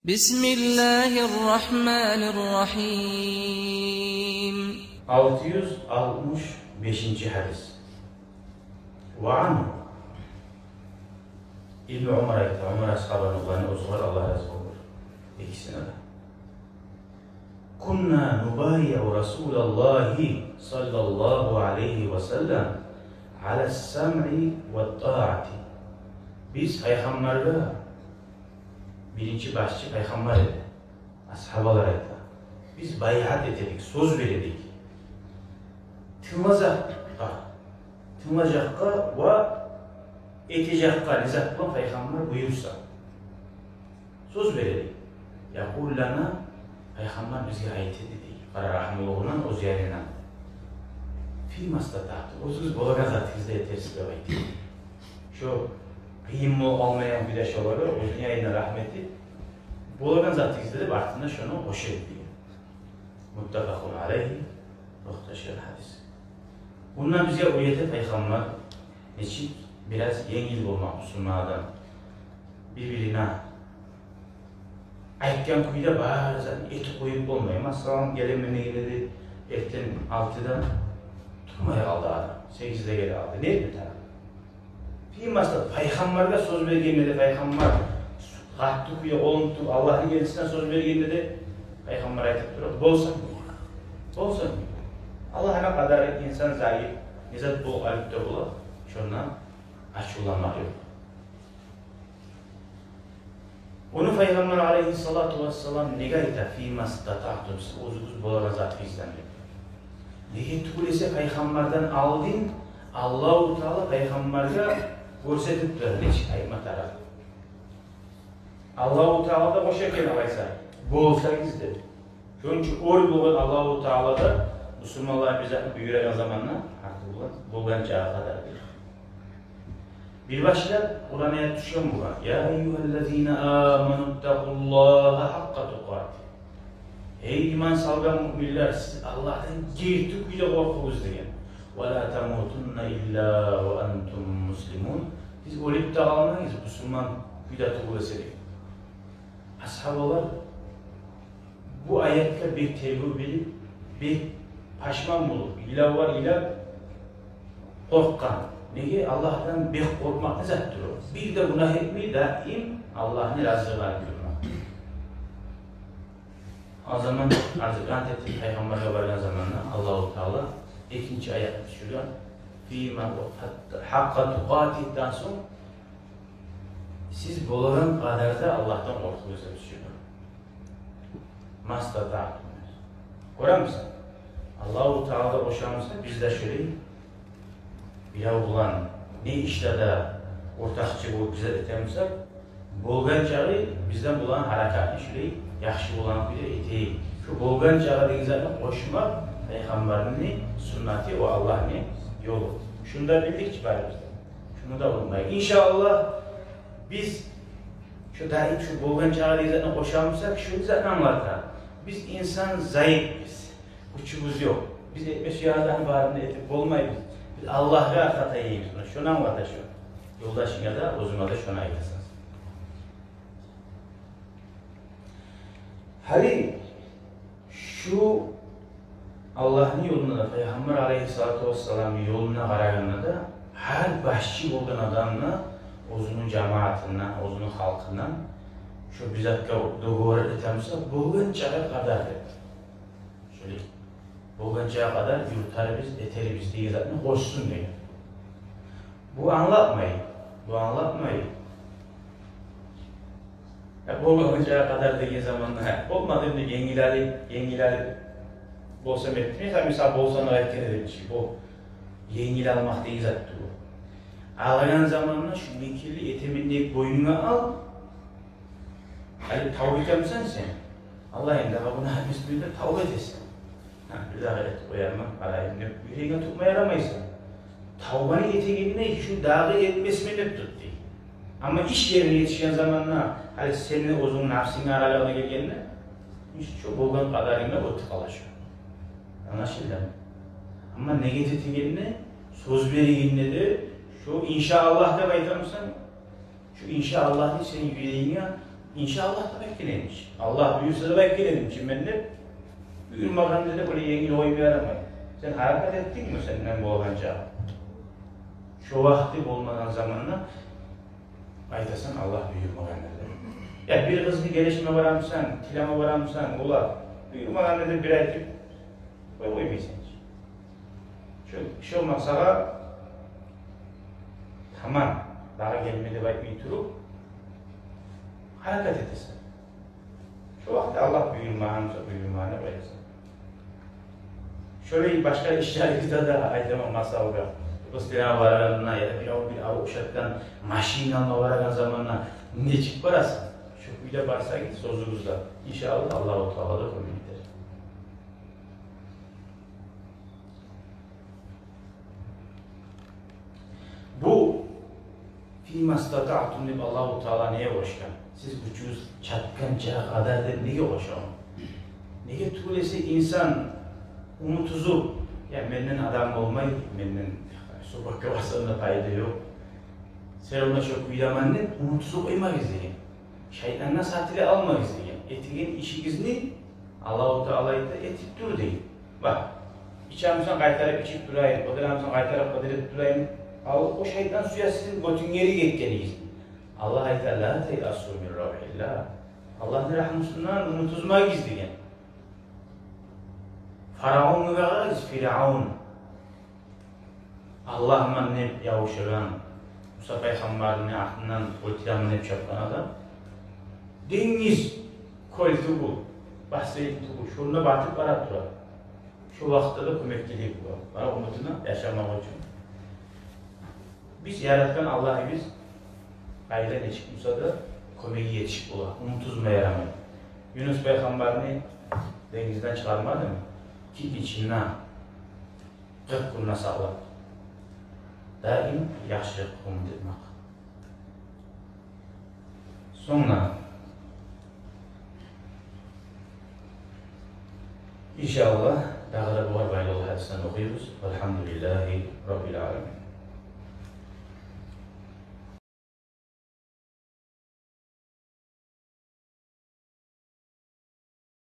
Bismillahirrahmanirrahim. 665. hadis. Ve anhu İbn Ömer ayette, Ömer ashabının olanı ozular Allah razı olur. İkisine de. Kunna nubayi'u Rasulallahi sallallahu aleyhi ve sellem ala sam'i ve ta'ati. Biz Peygamber'e birinci başçı Peygamber edi. Ashabalar edi. Biz bayat ededik, söz veredik. Tılmacakka ve etecekka nizak kılan Peygamber buyursa. Söz veredik. Yakul lana Peygamber bizge ayet ededik. Kara rahmuluğundan o ziyarinden. Film hastatatı. O söz bolagan zatınızda yetersiz bir ayet. Şu kıyım olmayan bir de şoları, o dünyayına rahmeti. Bolagan zatınızda da baktığında şunu hoş ediyor. Muttafakun aleyhi muhteşem hadis. Bundan bize uyete Peygamber için biraz yengil olmak Müslümanlardan birbirine ayıkken kuyuda bazen eti koyup olmuyor. Mesela gelemene geldi erken 6'da tutmaya kaldı adam. 8'de geri aldı. Ne bir tane? Filmasta Peygamber'e söz verdiğinde de Peygamber hattı kuya oluntu Allah'ın gelisinden söz verdiğinde de Peygamber ayet duruyor. Bolsa mı? Bolsa mı? Allah'ına kadar insan zayıf, nizat bu alıpta bula, şundan açıklamak yok. Onu Peygamber aleyhissalatu vesselam negayta fîmâs tata'tum uzun bolara zat bizden diyor. Nehit kulese Peygamber'den aldın, Allah-u Teala Peygamber'e görsetip verdi hiç ayırma tarafı. Allah-u Teala da o şekilde alaysa, bolsa gizdir. Çünkü oy bulan Allah-u Teala'da Müslümanlar bize büyüren zamanla artık bulan çağa kadardır. Bir başka Kur'an'a düşen bu var. Ya eyyühellezine amenuttakullaha hakka tukati. Ey iman salgan müminler, siz Allah'tan gerçekten korkunuz diyen. Ve la temutunna illa ve entum muslimun. Biz ölüp de almayız Müslüman hüdatı ulaşırız. Ashabalar bu ayetle bir tevbe bilip bir paşman bulur. İlah var, ilah korkan. Neye? Allah'tan bir korkmak nezattır o. Bir de günah etmeyi daim Allah'ın razılığına görmek. O zaman artık antettik Peygamber'e varılan zamanla Allah-u Teala ikinci ayet düşürüyor. Fîmâ hakka tukâtih'ten sonra siz bulunan kadarda Allah'tan korkunuza düşürüyor. Mastata'tum. Görür müsün? Allah-u Teala boşanmışsa biz de şöyle bilav bulan ne işte de ortakçı bu bize de temizler. Bolgan çağı bizden bulan harekatını şöyle yaxşı bulan bir eteği. Şu bolgan çağı dediği zaten koşmak Peygamber'in sünneti o Allah'ın yolu. Şunu da bildik ki bari bizde. Şunu da bulmayın. İnşallah biz şu daim şu bolgan çağı dediği zaten koşalmışsak şunu zaten anlatar. Biz insan zayıf biz. Gücümüz yok. Biz etmiş yaradan varında etip olmayız. Biz Allah'a hata yiyiz. Şunu anlatır şu. Yoldaşın ya da uzuna da şuna ayırsınız. Hani şu Allah'ın yoluna da Peygamber aleyhissalatu vesselam'ın yoluna kararına da her başçı olan adamla uzunun cemaatinden, uzunun halkından şu bizatka doğru etemse bugün çağa kadar şöyle bugün çağa kadar yurtar biz, eteri biz diye zaten hoşsun diyor. Bu anlatmayın. Bu anlatmayın. Bugün çağa kadar dediği zamanla olmadığında yengileri bolsam etmeyiz. Mesela bolsana erken edilmiş. Bu yengil almak değil zaten bu. Ağlayan zamanla şu mekirli etemindeki boynuna al. Hani tavuk edemezsen sen. Allah'ın da buna misliyle tavuk edesin. Bir daha et koyarma. Allah'ın yüreğine tutma yaramaysan. Tavuğun eteğine şu dağı etmesini de tut değil. Ama iş yerine yetişen zamanla hani senin uzun nafsini aralarına geldiğinde şu boğan kadarıyla o tıkalaşıyor. Anlaşıldı mı? Ama negatif geline söz verdiğinde de şu inşallah da baytar mısın? Şu inşallah senin yüreğine İnşallah da beklenmiş. Allah buyursa da beklenmiş. Şimdi buyurmadan dedi böyle yengil oy veremem. Sen hareket ettin mi senden bu olunca? Şu vakti olmadan zamanla aytasın Allah buyurmadan dedi. Ya bir hızlı gelişme varamsan, tilama varamsan, ola buyurmadan dedi bir ay koymayacaksın. Şu masala tamam, daha gelmedi bakmayı turup hareket edesin. Şu vakti Allah buyurmağına verirsin. Şöyle başka işlerlikte de aytamam masalga. Kıstına varanına ya da bir avuşaktan maşinanla varan zamanla ne çık parasın? Şu bile varsa git sözünüzde. İnşallah Allah-u Teala da kabul eder. Bu fîmâ istata'tum deyip Allah-u Teala neye uğraşkan? Siz gücünüz çatkanca kadar da neye uğraşan? Neye tuğlesi insan umutuzu, ya benden adam olmayı, benden sobak kavasında fayda yok. Sen ona çok uydamanın umutuzu koymak izleyin. Şeytanla satire almak izleyin. Etiğin işinizni Allah-u Teala'yı da etip dur deyin. Bak, içerimizden kaytarıp içip durayım, odalarımızdan kaytarıp kadirip durayım. O şeytan suya sizin götün yeri getkeniyiz. Allah ayet la teyasû min rahillah. Allah'ın rahmetinden umutuzma gizleyin. Faraon ve gaz Firavun. Allah manne yavuşaran Musa Peygamber'in aklından ultilamını hep çapkan adam. Deniz koltu bu. Bahseydi bu. Şuruna batıp barat durar. Şu vakitte de kömeklilik bu. Bana umutuna yaşamak için. Biz yaratkan Allah'ı biz ayda ne çıkmışsa da kömeği yetişip ola. Umutuzma yaramayın. Yunus Peygamber'ini denizden çıkarmadı mı? Ki içinden 40 kunna sağlam. Daim yaxşı kum demek. Sonra inşallah dağda bu var bayılır hadisinden okuyoruz. Elhamdülillahi Rabbil Alemin.